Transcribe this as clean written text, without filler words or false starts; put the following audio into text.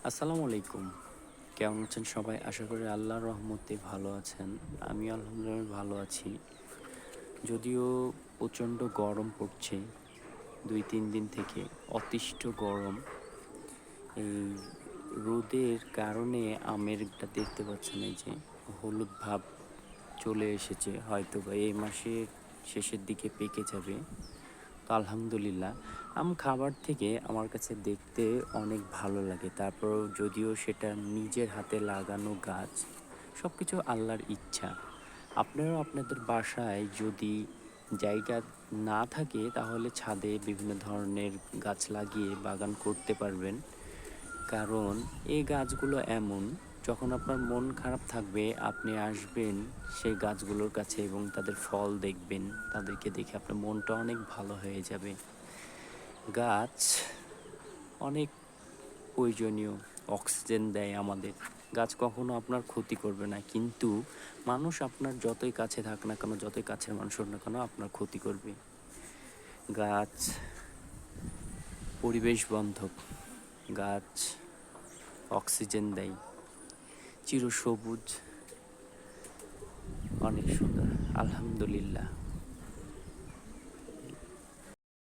আসসালামু আলাইকুম। কেমন আছেন সবাই? আশা করি আল্লাহর রহমতে ভালো আছেন। আমি আলহামদুলিল্লাহ ভালো আছি। যদিও প্রচণ্ড গরম পড়ছে ২-৩ দিন থেকে অতিষ্ঠ গরম। এই রোদের কারণে আমেরটা দেখতে পাচ্ছেন এই যে হলুদ ভাব চলে এসেছে। হয়তোবা এই মাসের শেষের দিকে পেকে যাবে। তো আলহামদুলিল্লাহ খাবার থেকে আমার কাছে দেখতে অনেক ভালো লাগে। তারপরেও যদিও সেটা নিজের হাতে লাগানো গাছ, সবকিছু আল্লাহর ইচ্ছা। আপনারাও আপনাদের বাসায় যদি জায়গা না থাকে তাহলে ছাদে বিভিন্ন ধরনের গাছ লাগিয়ে বাগান করতে পারবেন। কারণ এই গাছগুলো এমন, যখন আপনার মন খারাপ থাকবে আপনি আসবেন সেই গাছগুলোর কাছে এবং তাদের ফল দেখবেন। তাদেরকে দেখে আপনার মনটা অনেক ভালো হয়ে যাবে। গাছ অনেক প্রয়োজনীয়, অক্সিজেন দেয় আমাদের। গাছ কখনো আপনার ক্ষতি করবে না। কিন্তু মানুষ আপনার যতই কাছে থাক না কেন, যতই কাছের মানুষ হোক না কেন আপনার ক্ষতি করবে। গাছ পরিবেশ বান্ধব, গাছ অক্সিজেন দেয়, চিরসবুজ, অনেক সুন্দর। আলহামদুলিল্লাহ।